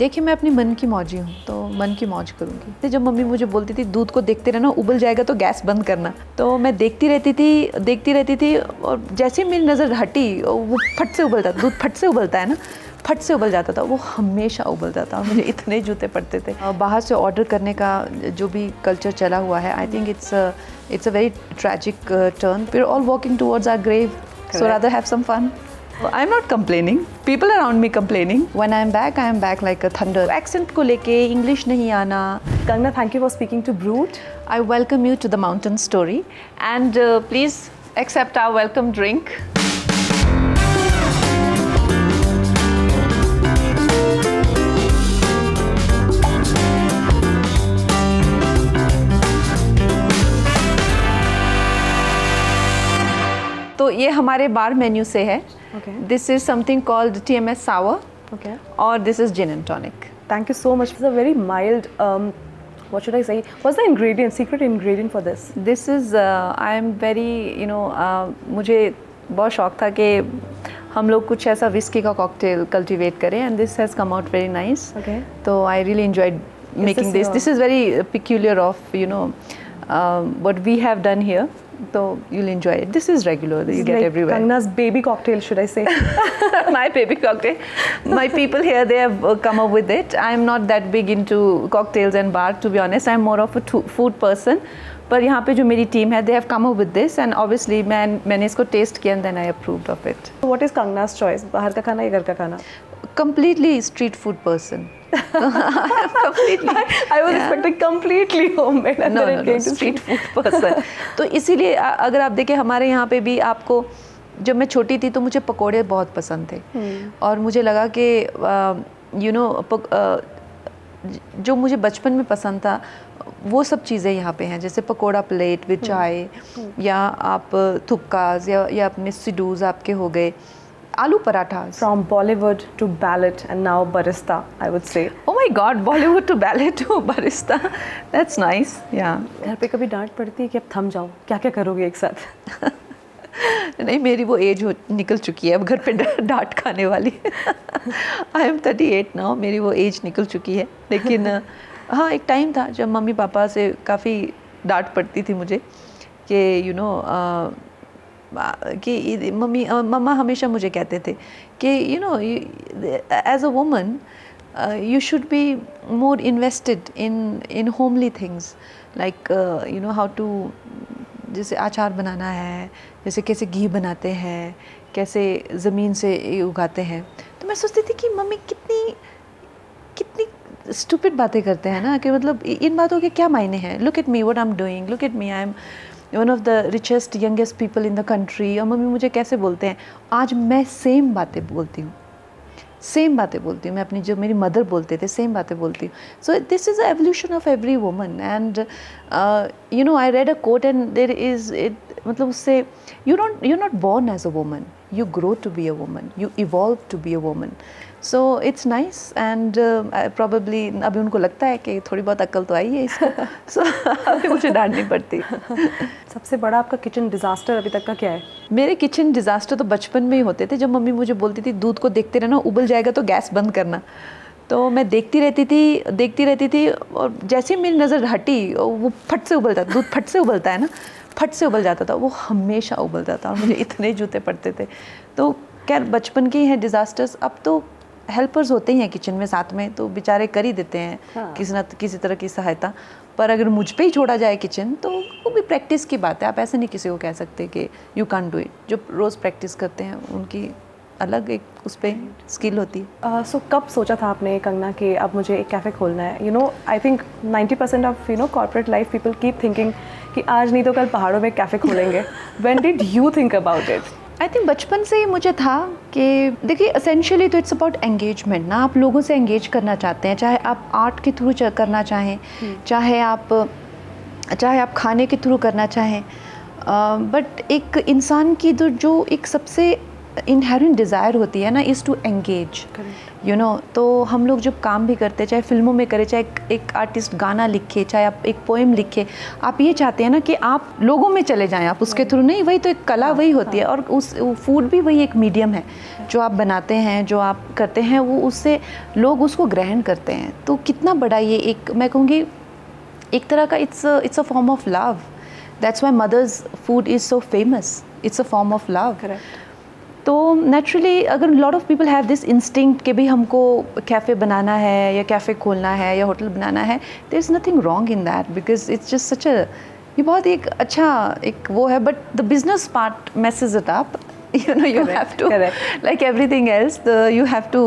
देखिए मैं अपनी मन की मौजी हूँ तो मन की मौज करूँगी। तो जब मम्मी मुझे बोलती थी दूध को देखते रहना, उबल जाएगा तो गैस बंद करना, तो मैं देखती रहती थी और जैसे ही मेरी नज़र हटी वो फट से उबल जाता, दूध फट से उबलता है ना, फट से उबल जाता था, वो हमेशा उबलता था और मुझे इतने जूते पड़ते थे। बाहर से ऑर्डर करने का जो भी कल्चर चला हुआ है, I think it's a very tragic turn. We are all walking towards our grave, so rather have some fun. I'm not complaining. People around me complaining. When I'm back like a thunder. Accent को लेके English नहीं आना. Kangna, thank you for speaking to Brut. I welcome you to the Mountain Story, and please accept our welcome drink. तो ये हमारे बार menu से है. Okay. This is something called TMS sour. Okay. Or this is gin and tonic. Thank you so much. It's a very mild. What should I say? What's the ingredient? Secret ingredient for this? This is I am very मुझे बहुत शौक था कि हम लोग कुछ ऐसा whisky का कॉकटेल कल्टीवेट करें, and this has come out very nice. Okay. So I really enjoyed making this. This is very peculiar of what we have done here. So you'll enjoy it. This is regular that you get like everywhere. Kangna's baby cocktail, should I say? My baby cocktail. My people here, they have come up with it. I'm not that big into cocktails and bar, to be honest. I'm more of a food person. पर यहाँ पे जो मेरी team है, they have come up with this, and obviously मैंने इसको taste किया and then I approved of it. So what is Kangna's choice? बाहर का खाना या घर का खाना? Completely street food person. Completely. I was expecting completely homemade. And No, then it came to street food person. तो इसीलिए अगर आप देखें हमारे यहाँ पे भी आपको, जब मैं छोटी थी तो मुझे पकोड़े बहुत पसंद थे और मुझे लगा कि जो मुझे बचपन में पसंद था वो सब चीज़ें यहाँ पे हैं, जैसे पकोड़ा प्लेट विद चाय, या आप थुक्काज या अपने सिडूज आपके हो गए, आलू paratha. From Bollywood to ballet and now barista, I would say. Oh my God, Bollywood to ballet to barista. That's nice. Yeah. घर पे कभी डांट पड़ती है कि अब थम जाओ, क्या क्या करोगे एक साथ? नहीं, मेरी वो एज निकल चुकी है अब घर पे डांट खाने वाली. आई एम 38 नाउ, मेरी वो एज निकल चुकी है. लेकिन हाँ, एक टाइम था जब मम्मी पापा से काफ़ी डांट पड़ती थी मुझे कि कि मम्मा हमेशा मुझे कहते थे कि as a woman you should be more invested in homely things, like how to, जैसे अचार बनाना है, जैसे कैसे घी बनाते हैं, कैसे ज़मीन से उगाते हैं. तो मैं सोचती थी कि मम्मी कितनी स्टूपिड बातें करते हैं ना, कि मतलब इन बातों के क्या मायने हैं. Look at me, what I am doing, look at me, I am one of the richest youngest people in the country. और मम्मी मुझे कैसे बोलते हैं. आज मैं सेम बातें बोलती हूँ, मैं अपनी, जो मेरी मदर बोलते थे सेम बातें बोलती हूँ. So this is a evolution of every woman. And I read a quote and there is it, मतलब उससे you're not born as a woman, you grow to be a woman, you evolve to be a woman. So it's nice, and probably अभी उनको लगता है कि थोड़ी बहुत अक्ल तो आई है इसको. So अभी मुझे डांटनी पड़ती. सबसे बड़ा आपका किचन डिज़ास्टर अभी तक का क्या है? मेरे किचन डिज़ास्टर तो बचपन में ही होते थे, जब मम्मी मुझे बोलती थी दूध को देखते रहना, उबल जाएगा तो गैस बंद करना. तो मैं देखती रहती थी और जैसे ही मेरी नज़र हटी वो फट से उबल जाता, दूध फट से उबलता है ना, फट से उबल जाता था, वो हमेशा उबलता था और मुझे इतने जूते पड़ते थे. तो खैर बचपन के ही हैं डिज़ास्टर्स. अब तो हेल्पर्स होते ही हैं किचन में साथ में, तो बेचारे कर ही देते हैं. हाँ. किसी तरह की सहायता. पर अगर मुझ पे ही छोड़ा जाए किचन तो वो भी प्रैक्टिस की बात है. आप ऐसे नहीं किसी को कह सकते कि यू कांट डू इट. जो रोज़ प्रैक्टिस करते हैं उनकी अलग एक उस पर स्किल होती है. सो कब सोचा था आपने कंगना कि अब मुझे एक कैफ़े खोलना है? I think 90% of corporate life people keep thinking कि आज नहीं तो कल पहाड़ों में कैफ़े खोलेंगे. When did you think about it? I think बचपन से ही मुझे था कि देखिए एसेंशियली तो इट्स अबाउट एंगेजमेंट ना. आप लोगों से एंगेज करना चाहते हैं, चाहे आप आर्ट के थ्रू करना चाहें, चाहे आप खाने के थ्रू करना चाहें. बट एक इंसान की जो एक सबसे इनहेरेंट डिज़ायर होती है ना, is to engage. You know. तो हम लोग जब काम भी करते हैं, चाहे फिल्मों में करें, चाहे एक आर्टिस्ट गाना लिखे, चाहे आप एक पोएम लिखे, आप ये चाहते हैं ना कि आप लोगों में चले जाएं, आप उसके थ्रू नहीं, वही तो एक कला वही होती है। और उस फूड भी वही एक मीडियम है जो आप बनाते हैं, जो आप करते हैं, वो उससे लोग उसको ग्रहण करते हैं। तो कितना बड़ा ये एक, मैं कहूँगी एक तरह का it's a form of love. That's why mother's food is so famous, it's a form of love. तो नेचुरली अगर lot of people have this instinct कि भाई हमको कैफ़े बनाना है या कैफ़े खोलना है या होटल बनाना है, there is nothing wrong in that, because it's just such a, ये बहुत एक अच्छा एक वो है, but the business part messes it up. You know, you have to, like everything else, you have to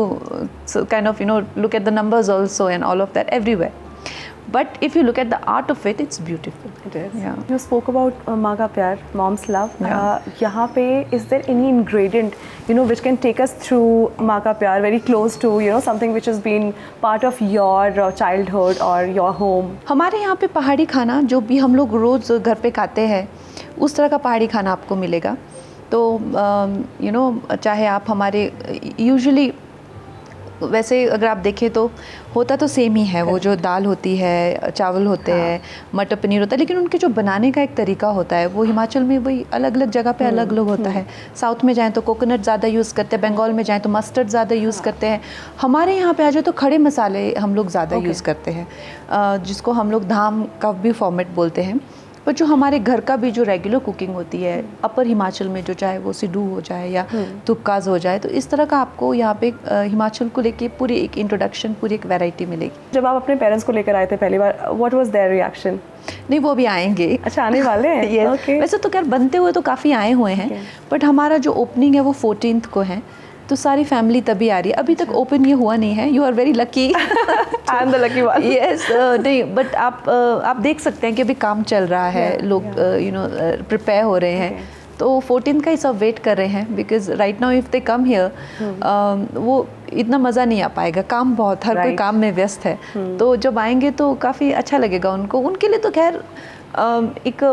kind of, you know, look at the numbers also and all of that everywhere. But if you look at the art of it, it's beautiful. It is. Yeah. You spoke about माँ का प्यार, mom's love. Yeah. यहाँ पे is there any ingredient, you know, which can take us through माँ का प्यार, very close to, you know, something which has been part of your childhood or your home? हमारे यहाँ पे पहाड़ी खाना जो भी हम लोग रोज़ घर पे खाते हैं, उस तरह का पहाड़ी खाना आपको मिलेगा। तो यू नो, चाहे आप हमारे यूजुअली, वैसे अगर आप देखें तो होता तो सेम ही है, वो जो दाल होती है, चावल होते हैं, मटर पनीर होता है, लेकिन उनके जो बनाने का एक तरीका होता है वो हिमाचल में वही अलग अलग जगह पे अलग अलग होता है। साउथ में जाएं तो कोकोनट ज़्यादा यूज़ करते हैं, बंगाल में जाएं तो मस्टर्ड ज़्यादा यूज़ करते हैं। हमारे यहाँ पे आ जाए तो खड़े मसाले हम लोग ज़्यादा यूज़ करते हैं, जिसको हम लोग धाम का भी फॉर्मेट बोलते हैं। पर जो हमारे घर का भी जो रेगुलर कुकिंग होती है अपर हिमाचल में, जो चाहे वो सिड्डू हो जाए या तुक्काज हो जाए, तो इस तरह का आपको यहाँ पे हिमाचल को लेके पूरी एक इंट्रोडक्शन, पूरी एक वैरायटी मिलेगी। जब आप अपने पेरेंट्स को लेकर आए थे पहली बार, व्हाट वाज देयर रिएक्शन? नहीं, वो भी आएंगे। अच्छा, आने वाले हैं? yes. Okay. वैसे तो खैर बनते हुए तो काफ़ी आए हुए हैं, बट हमारा जो ओपनिंग है वो 14th को है, तो सारी फैमिली तभी आ रही है। अभी तक ओपन ये हुआ नहीं है। You are very lucky. I am the lucky one. Yes, नहीं, बट आप देख सकते हैं कि अभी काम चल रहा है, लोग यू नो प्रिपेयर हो रहे हैं, तो 14 का ही सब वेट कर रहे हैं, because right now if they come here वो इतना मज़ा नहीं आ पाएगा, काम बहुत, हर कोई काम में व्यस्त है। तो जब आएंगे तो काफ़ी अच्छा लगेगा उनको। उनके लिए तो खैर एक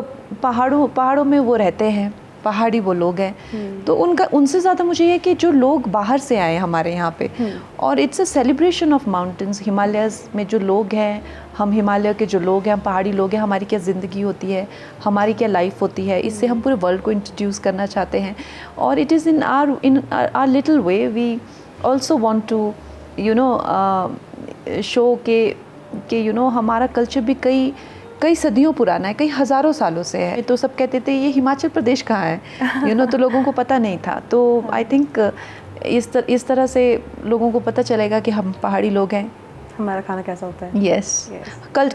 पहाड़ों में वो रहते हैं, पहाड़ी वो लोग हैं, तो उनसे ज़्यादा मुझे ये कि जो लोग बाहर से आए हमारे यहाँ पे, और it's a celebration of mountains. Himalayas में जो लोग हैं, हम हिमालय के जो लोग हैं, हम पहाड़ी लोग हैं, हमारी क्या ज़िंदगी होती है, हमारी क्या लाइफ होती है, इससे हम पूरे वर्ल्ड को इंट्रोड्यूस करना चाहते हैं। और it is in our little way we also want to you know show के यू नो हमारा कल्चर भी कई सदियों पुराना है, कई हज़ारों सालों से है। तो सब कहते थे ये हिमाचल प्रदेश कहाँ है, यू नो, तो लोगों को पता नहीं था। तो आई थिंक इस तरह से लोगों को पता चलेगा कि हम पहाड़ी लोग हैं, हमारा खाना कैसा होता है। यस,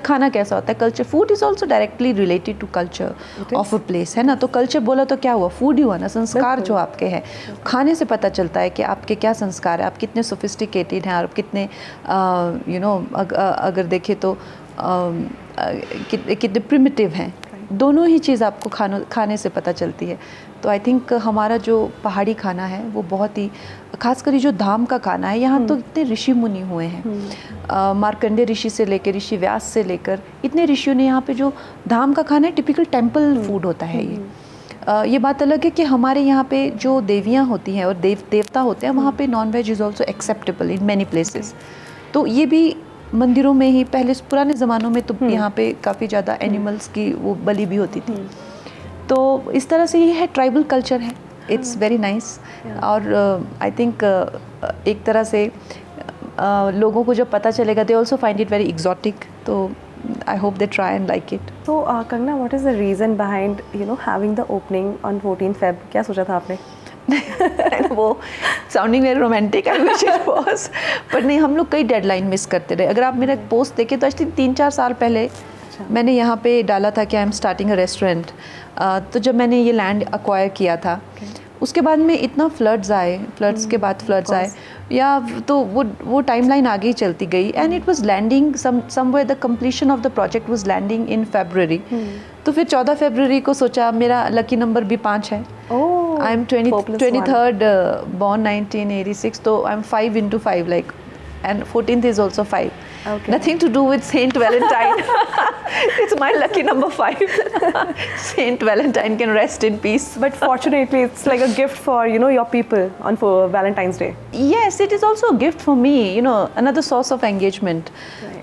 खाना कैसा होता है, culture, food is also directly related to culture of a place, है ना। तो कल्चर बोला तो क्या हुआ, फूड ही हुआ ना, संस्कार जो आपके हैं, खाने से पता चलता है कि आपके क्या संस्कार है, आप कितने सोफिस्टिकेटेड हैं, और आप कितने यू नो अगर देखें तो कितने प्रिमिटिव हैं। दोनों ही चीज़ आपको खाने से पता चलती है। तो आई थिंक हमारा जो पहाड़ी खाना है वो बहुत ही, खासकर जो धाम का खाना है, यहाँ तो इतने ऋषि मुनि हुए हैं, मार्कंडे ऋषि से लेकर ऋषि व्यास से लेकर इतने ऋषियों ने यहाँ पे जो धाम का खाना है, टिपिकल टेम्पल फूड होता है ये बात अलग है कि हमारे यहाँ पे जो देवियाँ होती हैं और देवता होते हैं, वहाँ पे non veg is also acceptable in many places. तो ये भी मंदिरों में ही पहले पुराने ज़मानों में तो यहाँ पे काफ़ी ज़्यादा एनिमल्स की वो बलि भी होती थी। तो इस तरह से ये है, ट्राइबल कल्चर है, इट्स वेरी नाइस। और आई थिंक एक तरह से लोगों को जब पता चलेगा, they also find it very exotic, तो I hope they try and like it. So, Kangna, what is the reason behind, you know, having the opening on 14 Feb? क्या सोचा था आपने? वो sounding very romantic, I wish it was, पर नहीं, हम लोग कई डेडलाइन मिस करते रहे। अगर आप मेरा पोस्ट देखें तो आई थिंक 3-4 साल पहले मैंने यहाँ पे डाला था कि I am starting a restaurant. तो जब मैंने ये लैंड अक्वायर किया था, उसके बाद में इतना फ्लड्स के बाद फ्लड्स आए, या तो वो टाइमलाइन आगे ही चलती गई, and it was landing somewhere, the completion of the project was landing in February। तो फिर 14 फरवरी को सोचा, मेरा लकी नंबर भी 5 है। आई एम 23rd born 1986, तो I M 5 into 5, like and 14th is also 5. Okay. Nothing to do with Saint Valentine. It's my lucky number 5. Saint Valentine can rest in peace. But fortunately, it's like a gift for your people for Valentine's Day. Yes, it is also a gift for me, another source of engagement. Right.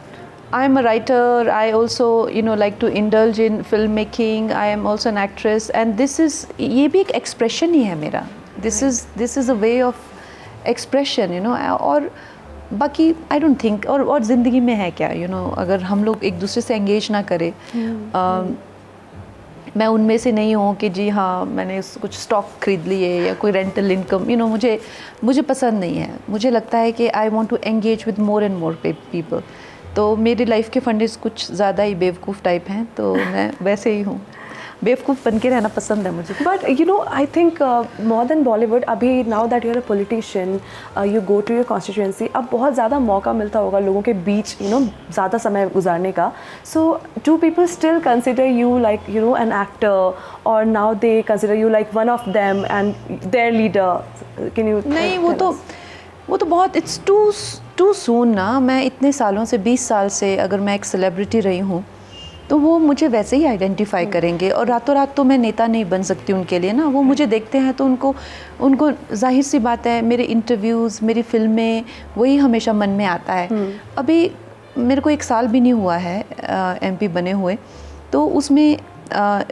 I'm a writer. I also, like to indulge in filmmaking. I am also an actress, and ये भी एक expression ही है मेरा. This is a way of expression, और बाकी I don't think और ज़िंदगी में है क्या, अगर हम लोग एक दूसरे से engage ना करें. मैं उनमें से नहीं हूँ कि जी हाँ मैंने कुछ स्टॉक खरीद लिए या कोई रेंटल इनकम, मुझे पसंद नहीं है. मुझे लगता है कि I want to engage with more and more people. तो मेरी लाइफ के फंड्स कुछ ज़्यादा ही बेवकूफ़ टाइप हैं, तो मैं वैसे ही हूँ. बेवकूफ़ बन के रहना पसंद है मुझे. But I think more than Bollywood, अभी now that you're a politician, you go to your constituency, अब बहुत ज़्यादा मौका मिलता होगा लोगों के बीच ज़्यादा समय गुजारने का. So do people still consider you like an actor, or now they consider you like one of them and their leader? Can you? नहीं, वो तो बहुत it's too soon ना. मैं इतने सालों से 20 साल से अगर मैं एक सेलिब्रिटी रही हूँ तो वो मुझे वैसे ही आइडेंटिफाई करेंगे, और रातों रात तो मैं नेता नहीं बन सकती उनके लिए ना. वो मुझे देखते हैं तो उनको जाहिर सी बात है मेरे इंटरव्यूज़, मेरी फिल्में, वही हमेशा मन में आता है. अभी मेरे को 1 साल भी नहीं हुआ है MP बने हुए, तो उसमें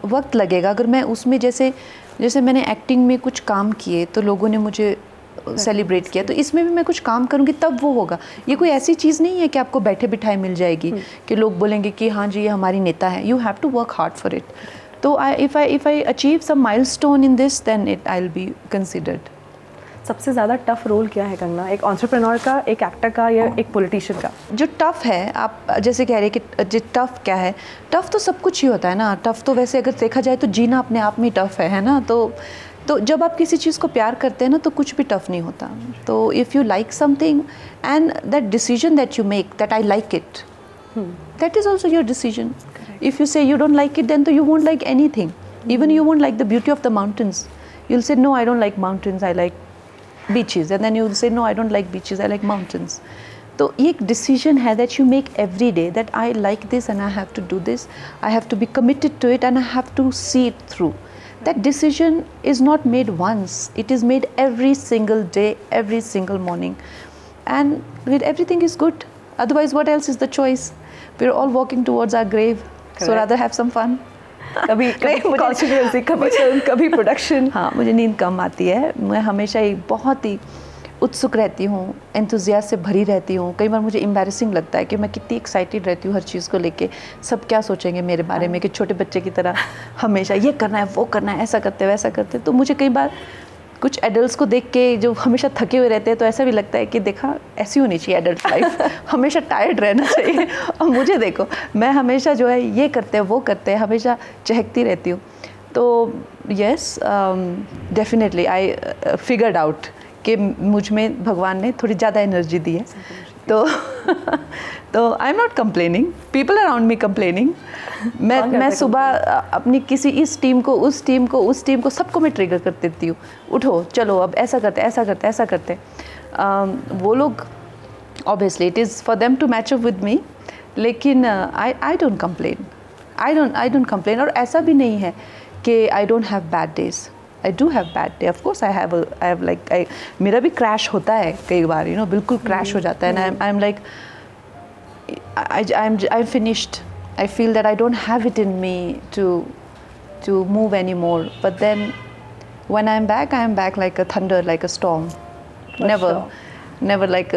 वक्त लगेगा. अगर मैं उसमें जैसे मैंने एक्टिंग में कुछ काम किए तो लोगों ने मुझे सेलिब्रेट किया, तो इसमें भी मैं कुछ काम करूँगी तब वो होगा. ये कोई ऐसी चीज़ नहीं है कि आपको बैठे बिठाए मिल जाएगी कि लोग बोलेंगे कि हाँ जी ये हमारी नेता है. You have to work hard for it. तो if I achieve some milestone in this then I will be considered. सबसे ज़्यादा टफ रोल क्या है करना, एक एंटरप्रेन्योर का, एक एक्टर का, या एक पॉलिटिशियन का? जो टफ़ है, आप जैसे कह रहे हैं कि जो टफ़ क्या है, टफ़ तो सब कुछ ही होता है ना. टफ़ तो वैसे अगर देखा जाए तो जीना अपने आप में टफ़ है ना. तो जब आप किसी चीज़ को प्यार करते हैं ना तो कुछ भी टफ़ नहीं होता. तो if you like something and that decision that you make that I like it, that is also your decision. If you say you don't like it then तो you won't like anything. Even you won't like the beauty of the mountains. You will say no I don't like mountains, I like beaches, and then you will say no, I don't like beaches, I like mountains. तो ये एक decision है that you make every day, that I like this and I have to do this, I have to be committed to it and I have to see it through. That decision is not made once, it is made every single day, every single morning, and with everything is good. Otherwise what else is the choice? We're all walking towards our grave. Correct. So rather have some fun. कभी constituency, कभी film, कभी production. हाँ, मुझे नींद कम आती है. मैं हमेशा ही बहुत ही उत्सुक रहती हूँ, एंथुजियास्ट से भरी रहती हूँ. कई बार मुझे एम्बैरेसिंग लगता है कि मैं कितनी एक्साइटेड रहती हूँ हर चीज़ को लेके. सब क्या सोचेंगे मेरे बारे में, कि छोटे बच्चे की तरह हमेशा ये करना है, वो करना है, ऐसा करते वैसा करते. तो मुझे कई बार कुछ एडल्ट्स को देख के जो हमेशा थके हुए रहते हैं तो ऐसा भी लगता है कि देखा ऐसी होनी चाहिए एडल्ट लाइफ. हमेशा टायर्ड रहना चाहिए. और मुझे देखो, मैं हमेशा जो है ये करते हैं वो करते हैं, हमेशा चहकती रहती हूँ. तो yes, definitely I figured out कि मुझ में भगवान ने थोड़ी ज़्यादा एनर्जी दी है. तो I am not complaining, people around me complaining. मैं सुबह अपनी किसी इस टीम को, उस टीम को, उस टीम को, सबको मैं ट्रिगर कर देती हूँ. उठो चलो अब ऐसा करते ऐसा करते ऐसा करते. वो लोग obviously it is for them to match up with me, लेकिन I don't complain. I don't complain. और ऐसा भी नहीं है कि I don't have bad days. I do have bad day, of course. I have like मेरा भी crash होता है कई बार, बिल्कुल क्रैश हो जाता है. And I'm like I'm finished. I feel that I don't have it in me to move anymore. But then when I am back like a thunder, like a storm. Never like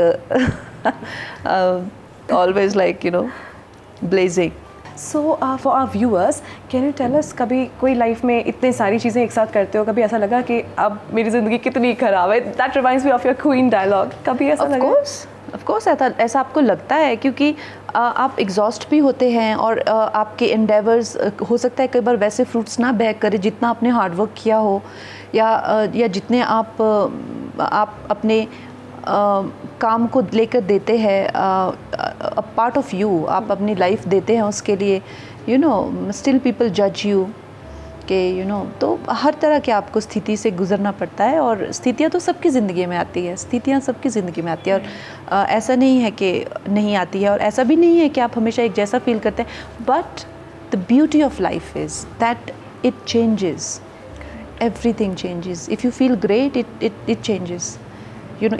always like blazing. So for our viewers, can you tell us, कभी कोई life में इतने सारी चीज़ें एक साथ करते हो, कभी ऐसा लगा कि अब मेरी ज़िंदगी कितनी ख़राब है? That reminds me of your Queen dialogue. कभी ऐसा लगा? Of course ऐसा आपको लगता है, क्योंकि आप एग्जॉस्ट भी होते हैं और आपके एंडेवर्स हो सकता है कई बार वैसे फ्रूट्स ना बेयर करे जितना आपने हार्डवर्क किया हो, या जितने आप अपने काम को लेकर देते हैं. अ पार्ट ऑफ यू, आप अपनी लाइफ देते हैं उसके लिए. स्टिल पीपल जज यू. कि तो हर तरह के आपको स्थिति से गुजरना पड़ता है, और स्थितियाँ तो सबकी ज़िंदगी में आती है, स्थितियाँ सबकी ज़िंदगी में आती है, और ऐसा नहीं है कि नहीं आती है, और ऐसा भी नहीं है कि आप हमेशा एक जैसा फील करते हैं, but the beauty of life is that it changes, everything changes. If you feel great, it changes.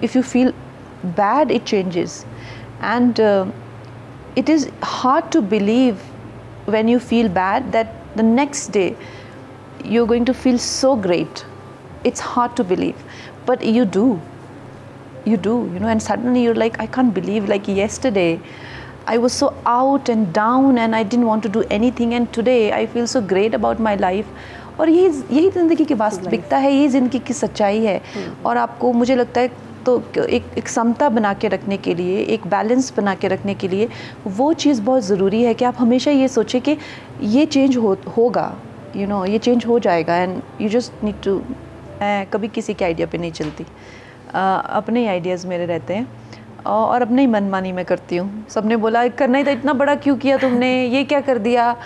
If you feel bad, it changes. And it is hard to believe when you feel bad that the next day you're going to feel so great. It's hard to believe, but you do, and suddenly you're like, I can't believe, like yesterday I was so out and down and I didn't want to do anything, and today I feel so great about my life. और यही ज़िंदगी की वास्तविकता है, यही ज़िंदगी की सच्चाई है। और आपको, मुझे लगता है, तो एक समता बना के रखने के लिए, एक बैलेंस बना के रखने के लिए वो चीज़ बहुत ज़रूरी है कि आप हमेशा ये सोचें कि ये चेंज होगा, ये चेंज हो जाएगा, and you just need to. कभी किसी के आइडिया पे नहीं चलती, अपने ही आइडियाज़ मेरे रहते हैं, और अपने ही मनमानी में करती हूँ। सबने बोला करना ही था, इतना बड़ा क्यों किया तुमने, ये क्या कर दिया,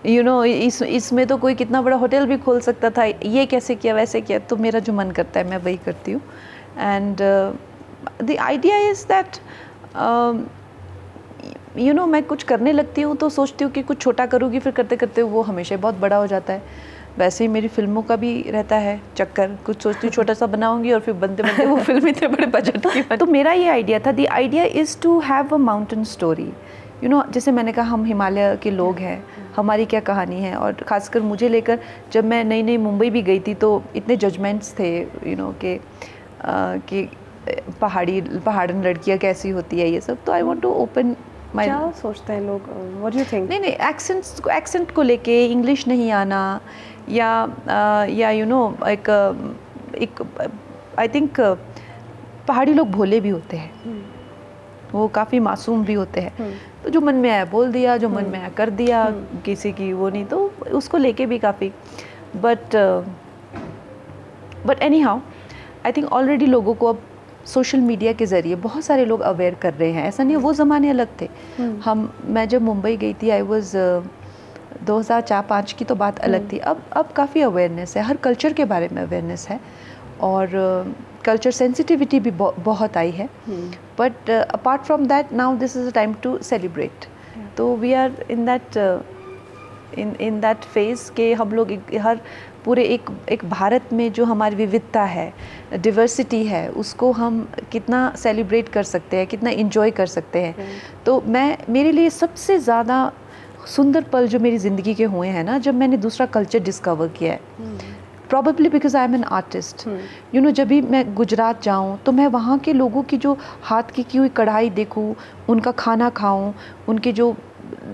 इसमें तो कोई कितना बड़ा होटल भी खोल सकता था, ये कैसे किया, वैसे किया। तो मेरा जो मन करता है मैं वही करती हूँ। And the idea is that मैं कुछ करने लगती हूँ तो सोचती हूँ कि कुछ छोटा करूँगी, फिर करते करते वो हमेशा बहुत बड़ा हो जाता है। वैसे ही मेरी फिल्मों का भी रहता है चक्कर, कुछ सोचती हूँ छोटा सा बनाऊंगी और फिर बनते बनते वो फिल्म इतने बड़े बजट की। तो मेरा ये आइडिया था, the idea is to have a mountain story. जैसे मैंने कहा, हम हिमालय के लोग हैं, हमारी क्या कहानी है। और ख़ासकर मुझे लेकर, जब मैं नई मुंबई भी गई थी तो इतने जजमेंट्स थे कि पहाड़न लड़कियाँ कैसी होती है, ये सब। तो I want to open my. क्या सोचते हैं लोग, व्हाट डू यू थिंक? नहीं, एक्सेंट को लेके, इंग्लिश नहीं आना, या एक आई थिंक पहाड़ी लोग भोले भी होते हैं, वो काफ़ी मासूम भी होते हैं। तो जो मन में आया बोल दिया, जो मन में आया कर दिया, किसी की वो नहीं, तो उसको लेके भी काफ़ी। But any how, I think already लोगों को अब सोशल मीडिया के ज़रिए बहुत सारे लोग अवेयर कर रहे हैं। ऐसा नहीं है, वो ज़माने अलग थे। मैं जब मुंबई गई थी, आई वॉज 2004-05 की तो बात अलग थी। अब काफ़ी अवेयरनेस है, हर कल्चर के बारे में अवेयरनेस है, और कल्चर सेंसिटिविटी भी बहुत आई है। But apart from that, now this is a time to celebrate. तो we are in that phase के हम लोग हर पूरे एक भारत में जो हमारी विविधता है, डिवर्सिटी है, उसको हम कितना सेलिब्रेट कर सकते हैं, कितना इंजॉय कर सकते हैं। तो मेरे लिए सबसे ज़्यादा सुंदर पल जो मेरी ज़िंदगी के हुए हैं ना, जब मैंने दूसरा कल्चर डिस्कवर किया है। Probably because I am an artist. जब भी मैं गुजरात जाऊँ तो मैं वहाँ के लोगों की जो हाथ की हुई कढ़ाई देखूँ, उनका खाना खाऊँ, उनके जो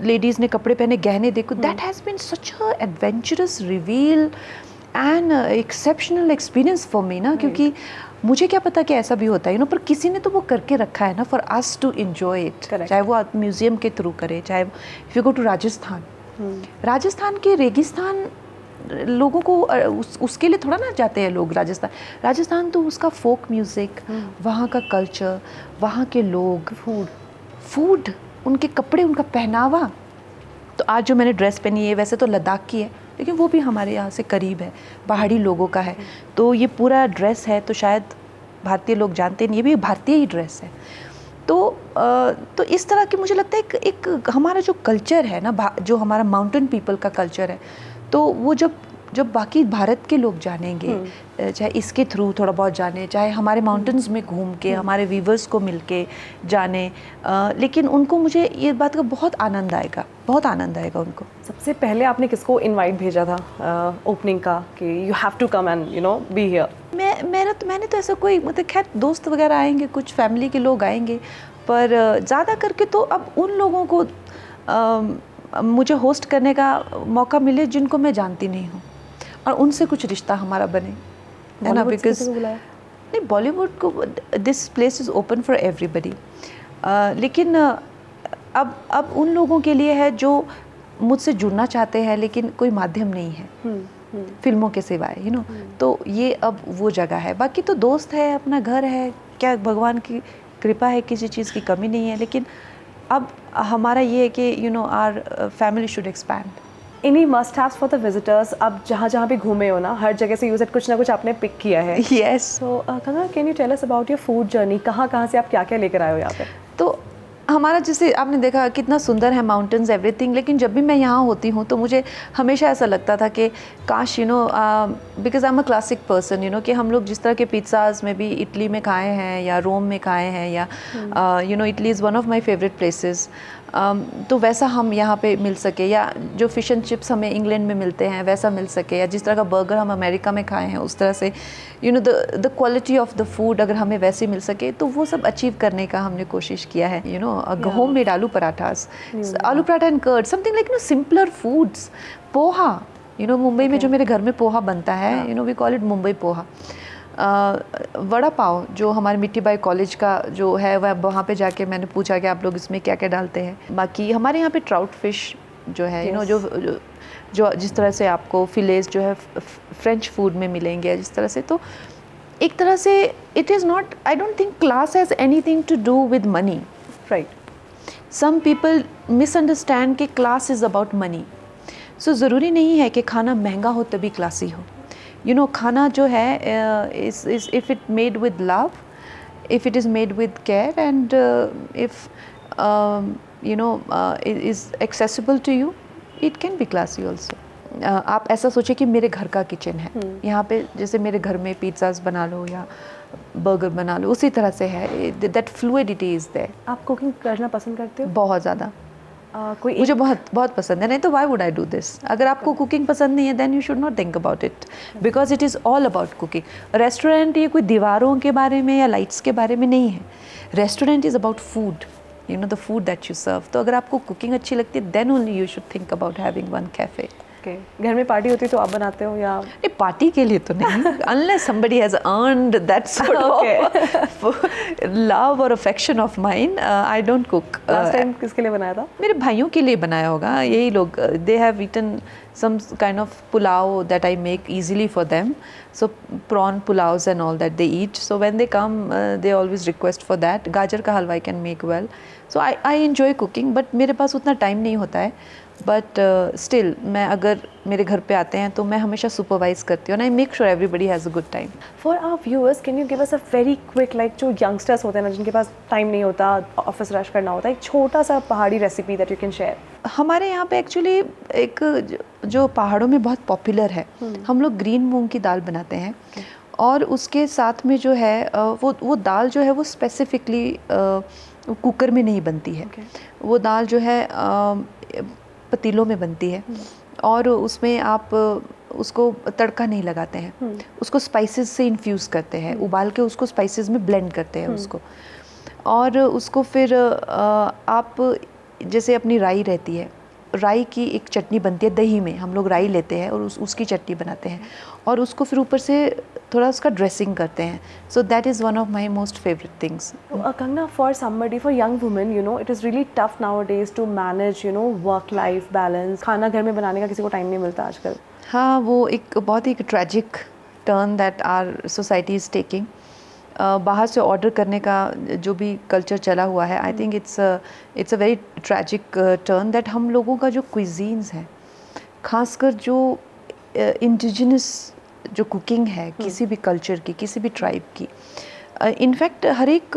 लेडीज़ ने कपड़े पहने, गहने देखूँ, that has been such a adventurous reveal and exceptional experience for me ना। क्योंकि मुझे क्या पता कि ऐसा भी होता है, पर किसी ने तो वो करके रखा है ना, for us to enjoy it. चाहे वो आप म्यूजियम के थ्रू करे, चाहे if you go to Rajasthan, Rajasthan के रेगिस्तान लोगों को उसके लिए थोड़ा ना जाते हैं लोग राजस्थान तो उसका फोक म्यूज़िक, वहाँ का कल्चर, वहाँ के लोग, फूड, उनके कपड़े, उनका पहनावा। तो आज जो मैंने ड्रेस पहनी है वैसे तो लद्दाख की है, लेकिन वो भी हमारे यहाँ से करीब है, पहाड़ी लोगों का है। तो ये पूरा ड्रेस है तो शायद भारतीय लोग जानते नहीं, ये भी भारतीय ही ड्रेस है। तो इस तरह की मुझे लगता है एक हमारा जो कल्चर है ना, जो हमारा माउंटेन पीपल का कल्चर है, तो वो जब बाकी भारत के लोग जानेंगे, चाहे इसके थ्रू थोड़ा बहुत जाने, चाहे हमारे माउंटेन्स में घूम के हमारे वीवर्स को मिल के जाने, लेकिन उनको, मुझे ये बात का बहुत आनंद आएगा उनको। सबसे पहले आपने किसको इनवाइट भेजा था ओपनिंग का कि you have to come and be here? मैंने तो ऐसा कोई, मतलब खैर दोस्त वगैरह आएंगे, कुछ फैमिली के लोग आएंगे, पर ज़्यादा करके तो अब उन लोगों को मुझे होस्ट करने का मौका मिले जिनको मैं जानती नहीं हूँ, और उनसे कुछ रिश्ता हमारा बने, है ना। बिकॉज नहीं, बॉलीवुड को, this place is open for everybody, लेकिन अब उन लोगों के लिए है जो मुझसे जुड़ना चाहते हैं लेकिन कोई माध्यम नहीं है फिल्मों के सिवाय, तो ये अब वो जगह है। बाकी तो दोस्त है, अपना घर है, क्या भगवान की कृपा है, किसी चीज़ की कमी नहीं है। लेकिन अब हमारा ये है कि our family should expand. Any must haves for the visitors? अब जहाँ जहाँ भी घूमे हो ना, हर जगह से यूज कुछ ना कुछ आपने पिक किया है. Yes. So Kangana, can you tell us about your food journey? कहाँ कहाँ से आप क्या क्या लेकर आए हो यहाँ पे? तो हमारा जैसे आपने देखा कितना सुंदर है, माउंटेन्स एवरीथिंग, लेकिन जब भी मैं यहाँ होती हूँ तो मुझे हमेशा ऐसा लगता था कि काश because I am a classic person, कि हम लोग जिस तरह के पिज़्ज़ाज में भी इटली में खाए हैं या रोम में खाए हैं, या Italy is one of my favourite places, तो वैसा हम यहाँ पे मिल सके, या जो फ़िश एंड चिप्स हमें इंग्लैंड में मिलते हैं वैसा मिल सके, या जिस तरह का बर्गर हम अमेरिका में खाए हैं उस तरह से the quality of the food अगर हमें वैसे मिल सके, तो वो सब अचीव करने का हमने कोशिश किया है. Home made aloo parathas, aloo paratha and curd, something like simpler foods. Poha, Mumbai में जो मेरे घर में पोहा बनता है, we call it Mumbai poha. Vada pav जो हमारे मिट्टी बाई कॉलेज का जो है, वहाँ पे जाके मैंने पूछा कि आप लोग इसमें क्या क्या डालते हैं. बाकी हमारे यहाँ पे ट्राउट फिश जो है, जो जिस तरह से आपको फिलेस जो है फ्रेंच फूड में मिलेंगे जिस तरह से, तो एक तरह से it is not, I don't think class has anything to do with money. Right. Some people misunderstand कि class is about money. So ज़रूरी नहीं है कि खाना महंगा हो तभी क्लासी हो. खाना जो है is if it made with love, if it is made with care, and if it is accessible to you, it can be classy also. आप ऐसा सोचिए कि मेरे घर का किचन है, यहाँ पे जैसे मेरे घर में पिज़्ज़ाज बना लो या बर्गर बना लो, उसी तरह से है. That fluidity is there. आप कुकिंग करना पसंद करते हो? बहुत ज़्यादा. कोई मुझे बहुत बहुत पसंद है, नहीं तो why would I do this. अगर आपको कुकिंग पसंद नहीं है then you should not think about it, because it is all about cooking. Restaurant ये कोई दीवारों के बारे में या लाइट्स के बारे में नहीं है. Restaurant is about food, the food that you serve. तो अगर आपको कुकिंग अच्छी लगती है then only you should think about having one cafe. घर में पार्टी होती है तो आप बनाते हो या? नहीं, पार्टी के लिए तो नहीं, unless somebody has earned that sort of love or affection of mine, I don't cook. Last time किसके लिए बनाया था? मेरे भाइयों के लिए बनाया होगा. यही लोग, they have eaten some kind of pulao that I make easily for them. So prawn pulaos and all that they eat. So when they come, they always request for that. गाजर का हलवा I can make well. So I enjoy cooking, but मेरे पास उतना time नहीं होता है. But still मैं अगर मेरे घर पे आते हैं तो मैं हमेशा सुपरवाइज करती हूँ, I make sure everybody has a good time. For our viewers, can you give us a very quick, like जो यंगस्टर्स होते हैं ना, जिनके पास टाइम नहीं होता, ऑफिस रश करना होता है, एक छोटा सा पहाड़ी recipe that you can share? हमारे यहाँ पे एक्चुअली एक जो पहाड़ों में बहुत पॉपुलर है, हम लोग ग्रीन मूंग की दाल बनाते हैं. और उसके साथ में जो है वो दाल जो है वो स्पेसिफिकली कुकर में नहीं बनती है. वो दाल जो है पतीलों में बनती है, और उसमें आप उसको तड़का नहीं लगाते हैं, उसको स्पाइसेस से इन्फ्यूज़ करते हैं, उबाल के उसको स्पाइसेस में ब्लेंड करते हैं उसको. और उसको फिर आप जैसे अपनी राई रहती है, राई की एक चटनी बनती है, दही में हम लोग राई लेते हैं और उसकी चटनी बनाते हैं, और उसको फिर ऊपर से थोड़ा उसका ड्रेसिंग करते हैं. सो that is one of my most favourite things. Kangna, for somebody, for young women, it is really tough nowadays to manage, work life balance. खाना घर में बनाने का किसी को टाइम नहीं मिलता आजकल. हाँ, वो एक बहुत ही tragic turn that our society is taking. बाहर से ऑर्डर करने का जो भी कल्चर चला हुआ है, I think it's a very tragic turn that हम लोगों का जो क्विजीन्स है, खासकर जो इंडिजिनस जो कुकिंग है किसी भी कल्चर की, किसी भी ट्राइब की, इनफैक्ट हर एक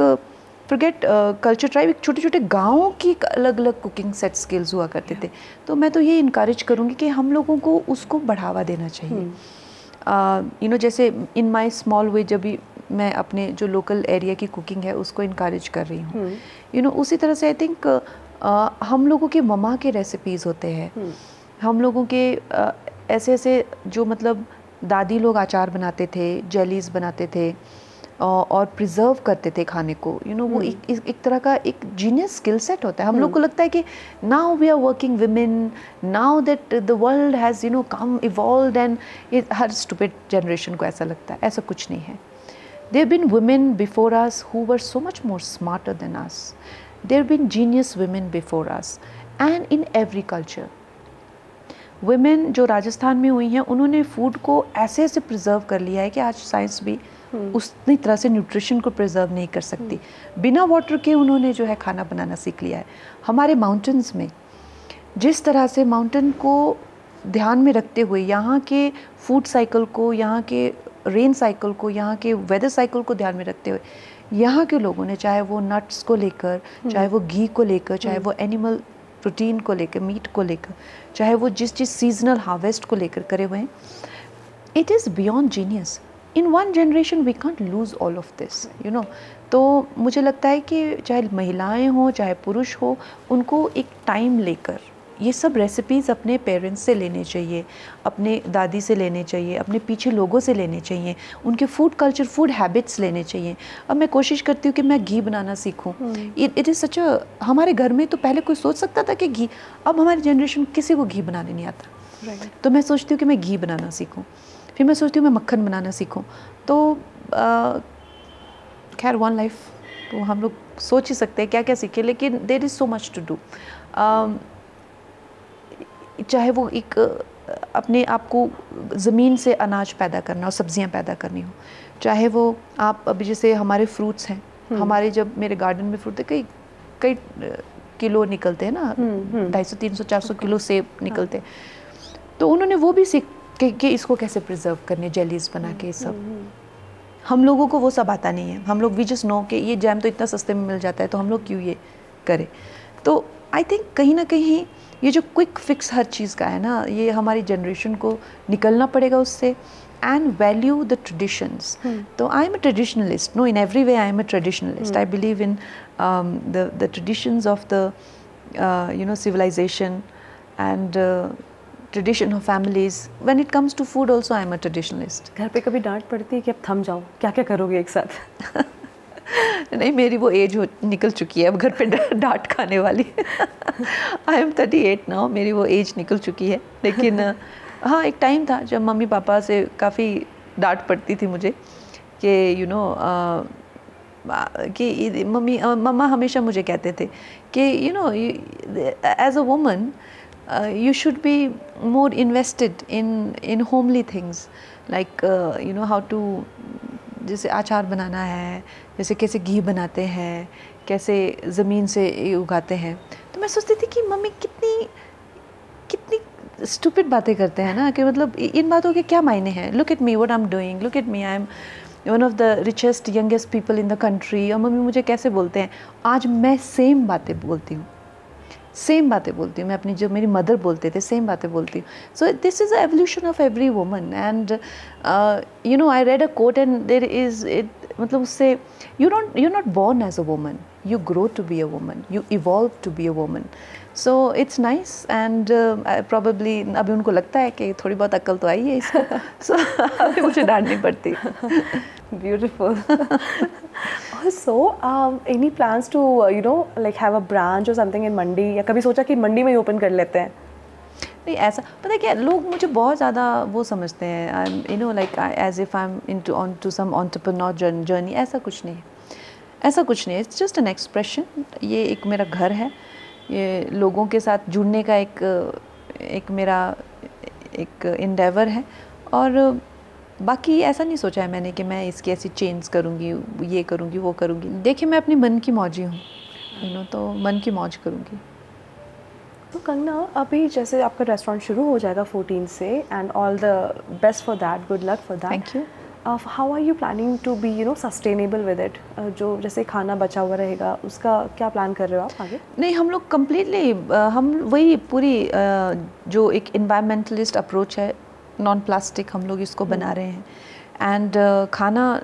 फॉरगेट कल्चर ट्राइब, एक छोटे छोटे गाँव की अलग अलग कुकिंग सेट स्किल्स हुआ करते थे. तो मैं तो ये इनकरेज करूँगी कि हम लोगों को उसको बढ़ावा देना चाहिए. जैसे इन माई स्मॉल वे जब भी मैं अपने जो लोकल एरिया की कुकिंग है उसको इनकरेज कर रही हूँ. उसी तरह से आई थिंक हम लोगों के ममा के रेसिपीज़ होते हैं, हम लोगों के ऐसे ऐसे जो मतलब दादी लोग अचार बनाते थे, जेलीज बनाते थे और प्रिजर्व करते थे खाने को. वो एक तरह का एक जीनियस स्किल सेट होता है. हम लोग को लगता है कि now we are working women, now that the world has come evolved, and हर स्टूपिड जनरेशन को ऐसा लगता है. ऐसा कुछ नहीं है. There have been women before us who were so much more smarter than us. There have been genius women before us, and in every culture. Women जो राजस्थान में हुई हैं, उन्होंने फूड को ऐसे ऐसे प्रिजर्व कर लिया है कि आज साइंस भी उतनी तरह से न्यूट्रिशन को प्रिजर्व नहीं कर सकती. बिना वाटर के उन्होंने जो है खाना बनाना सीख लिया है. हमारे माउंटेन्स में जिस तरह से माउंटेन को ध्यान में रखते हुए, यहाँ के फूड साइकिल को, यहाँ के रेन साइकिल को, यहाँ के वेदर साइकिल को ध्यान में रखते हुए, यहाँ के लोगों ने, चाहे वो नट्स को लेकर, चाहे वो घी को लेकर, चाहे वो एनिमल प्रोटीन को लेकर, मीट को लेकर, चाहे वो जिस सीजनल हार्वेस्ट को लेकर करे हुए हैं, it is beyond genius. In one generation we can't lose all of this, you know. तो मुझे लगता है कि चाहे महिलाएं हों चाहे पुरुष हो, उनको एक टाइम लेकर ये सब रेसिपीज़ अपने पेरेंट्स से लेने चाहिए, अपने दादी से लेने चाहिए, अपने पीछे लोगों से लेने चाहिए, उनके फूड कल्चर, फूड हैबिट्स लेने चाहिए. अब मैं कोशिश करती हूँ कि मैं घी बनाना सीखूँ. इट इज़ सच अ, हमारे घर में तो पहले कोई सोच सकता था कि घी, अब हमारी जनरेशन किसी को घी बनाने नहीं आता. तो मैं सोचती हूँ कि मैं घी बनाना सीखूँ, फिर मैं सोचती हूँ मैं मक्खन बनाना सीखूँ. तो खैर वन लाइफ, तो हम लोग सोच ही सकते हैं क्या क्या सीखे, लेकिन there is so much to do. चाहे वो एक अपने आप को ज़मीन से अनाज पैदा करना हो, सब्जियां पैदा करनी हो, चाहे वो आप अभी जैसे हमारे फ्रूट्स हैं, हमारे जब मेरे गार्डन में फ्रूट है, कई कई किलो निकलते हैं ना, 250, 300, 400 किलो सेब निकलते हैं. तो उन्होंने वो भी सीख कि इसको कैसे प्रिजर्व करने, जेलीज बना के सब. हम लोगों को वो सब आता नहीं है. हम लोग वी जस्ट नो कि ये जैम तो इतना सस्ते में मिल जाता है, तो हम लोग क्यों ये करें. तो आई थिंक कहीं ना कहीं ये जो क्विक फिक्स हर चीज़ का है ना, ये हमारी जनरेशन को निकलना पड़ेगा उससे, एंड वैल्यू द ट्रेडिशंस. तो I am a traditionalist, no, in every way I am a traditionalist. I believe in the traditions of the you know civilization and tradition of families. When it comes to food also I am a traditionalist. घर पे कभी डांट पड़ती है कि अब थम जाओ, क्या क्या करोगे एक साथ? नहीं, मेरी वो एज हो निकल चुकी है अब घर पे डांट खाने वाली. आई एम 38 नाउ, मेरी वो एज निकल चुकी है. लेकिन हाँ, एक टाइम था जब मम्मी पापा से काफ़ी डांट पड़ती थी मुझे कि यू नो कि मम्मा हमेशा मुझे कहते थे कि you know as a woman you should be more invested in homely things, like you know how to, जैसे अचार बनाना है, जैसे कैसे घी बनाते हैं, कैसे ज़मीन से उगाते हैं. तो मैं सोचती थी कि मम्मी कितनी स्टूपिड बातें करते हैं ना, कि मतलब इन बातों के क्या मायने हैं. Look at me, what I am doing, look at me, I am one of the richest youngest people in the country. और मम्मी मुझे कैसे बोलते हैं. आज मैं सेम बातें बोलती हूँ, सेम बातें बोलती हूँ मैं, अपनी जो मेरी मदर बोलते थे सेम बातें बोलती हूँ. So this is a evolution of every woman. And you know I read a quote and there is it, मतलब उससे you not born as a woman, you grow to be a woman, you evolve to be a woman. So it's nice. And probably अभी उनको लगता है कि थोड़ी बहुत अक्ल तो आई है इसको. सो अभी मुझे डांटनी पड़ती. Beautiful. Also, any plans to you know like have a branch or something in मंडी, या कभी सोचा कि मंडी में ही ओपन कर लेते हैं? नहीं, ऐसा पता है क्या, लोग मुझे बहुत ज़्यादा वो समझते हैं, I am you know like as if I am into on to some entrepreneur journey. ऐसा कुछ नहीं है, ऐसा कुछ नहीं है. It's just an expression. ये एक मेरा घर है, ये लोगों के साथ जुड़ने का एक मेरा एक इंडेवर है. और बाकी ऐसा नहीं सोचा है मैंने कि मैं इसकी ऐसी चेंज करूँगी, ये करूँगी, वो करूँगी. देखिए, मैं अपनी मन की मौजी हूँ, यू नो, तो मन की मौज करूँगी. तो कंगना, अभी जैसे आपका रेस्टोरेंट शुरू हो जाएगा 14 से, and all the best for that, good luck for that. Thank you. How are you planning to be you know sustainable with it? जो जैसे खाना बचा हुआ रहेगा उसका क्या प्लान कर रहे हो आप आगे? नहीं, हम लोग कम्प्लीटली हम वही पूरी जो एक इन्वायरमेंटलिस्ट अप्रोच है, नॉन प्लास्टिक, हम लोग इसको बना रहे हैं. एंड खाना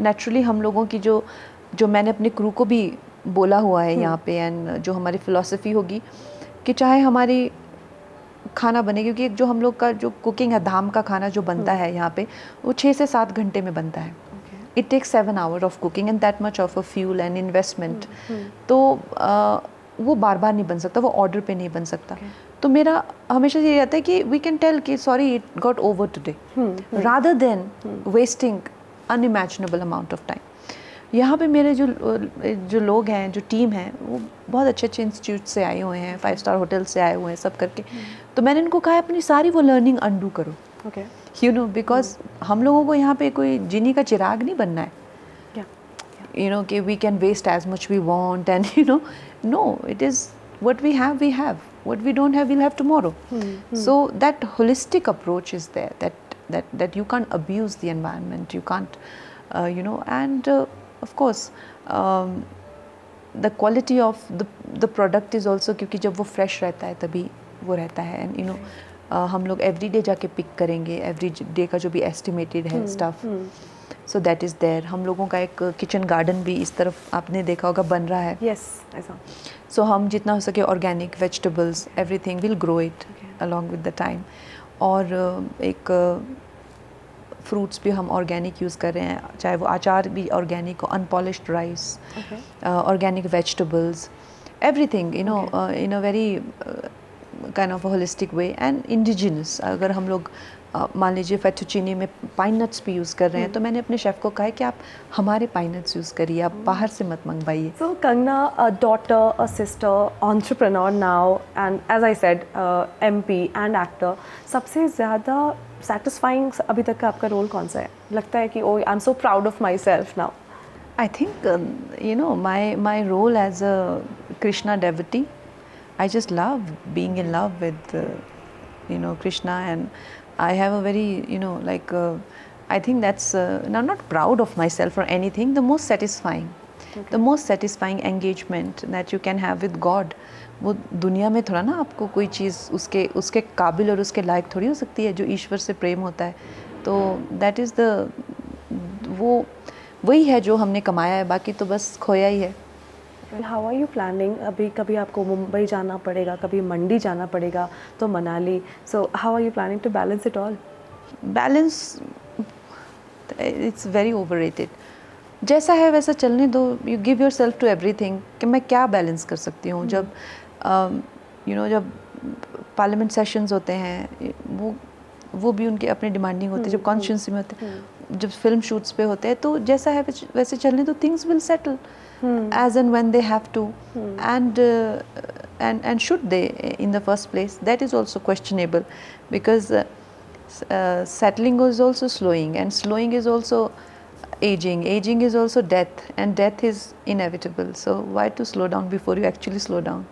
नेचुरली हम लोगों की जो मैंने अपने क्रू को भी बोला हुआ है यहाँ पे, एंड जो हमारी फ़िलॉसफी होगी कि चाहे हमारी खाना बने, क्योंकि जो हम लोग का जो कुकिंग है, धाम का खाना जो बनता है यहाँ पे, वो 6 से 7 घंटे में बनता है. It takes 7 hours of cooking and that much of a fuel and investment. तो वो बार बार नहीं बन सकता, वो ऑर्डर पे नहीं बन सकता. तो मेरा हमेशा ये रहता है कि वी कैन टेल कि sorry it got over today, rather than wasting unimaginable amount of time. यहाँ पे मेरे जो लोग हैं, जो टीम है, वो बहुत अच्छे अच्छे इंस्टीट्यूट से आए हुए हैं, 5-star होटल से आए हुए हैं, सब करके. तो मैंने इनको कहा अपनी सारी वो लर्निंग अंडू करो, यू नो, बिकॉज हम लोगों को यहाँ पे कोई जिनी का चिराग नहीं बनना है, you know, कि we can waste as much we want and you know, no, it is what we have, what we don't have, we'll have tomorrow. So that holistic approach is there, that you can't abuse the environment, you can't, and of course the quality of the product is also, क्योंकि जब वो fresh रहता है तभी वो रहता है, and हम लोग एवरी डे जाके पिक करेंगे, एवरी डे का जो भी एस्टिमेटेड है stuff, so that is there. हम लोगों का एक किचन गार्डन भी इस तरफ आपने देखा होगा बन रहा है. यस, ऐसा. सो हम जितना हो सके organic vegetables everything will grow it along with the time. और एक फ्रूट्स भी हम ऑर्गेनिक यूज़ कर रहे हैं, चाहे वो अचार भी ऑर्गेनिक हो, unpolished rice, organic vegetables, everything in a very kind of a holistic way and indigenous. अगर हम लोग मान लीजिए फेटुचीनी में पाइन नट्स भी यूज़ कर रहे हैं, तो मैंने अपने शेफ़ को कहा है कि आप हमारे पाइन नट्स यूज़ करिए, आप बाहर से मत मंगवाइए. So Kangna, a daughter, a sister, entrepreneur now, and as I said, MP and actor. सबसे ज़्यादा satisfying अभी तक का आपका रोल कौन सा है? लगता है कि oh, I'm so proud of myself now. I think my role as a Krishna devotee, I just love being in love with Krishna, and I have a very I think that's I'm not proud of myself or anything. The most satisfying engagement that you can have with God, वो दुनिया में थोड़ा ना आपको कोई चीज़ उसके काबिल और उसके लायक थोड़ी हो सकती है जो ईश्वर से प्रेम होता है. तो that is वही है जो हमने कमाया है, बाकी तो बस खोया ही है. How are you planning? अभी कभी आपको मुंबई जाना पड़ेगा, कभी मंडी जाना पड़ेगा, तो Manali. So how are you planning to balance it all? Balance, it's very overrated. जैसा है वैसा चलने दो. You give yourself to everything. कि मैं क्या बैलेंस कर सकती हूँ. जब जब पार्लियामेंट सेशंस होते हैं, वो भी उनके अपने डिमांडिंग होते हैं. जब कॉन्स्टिट्यूंसी में होते हैं, जब फिल्म शूट्स पे होते हैं, तो जैसा है वैसे चलने दो. Things will settle as and when they have to, and should they in the first place. That is also questionable, because settling is also slowing, and slowing is also aging is also death, and death is inevitable. So why to slow down before you actually slow down?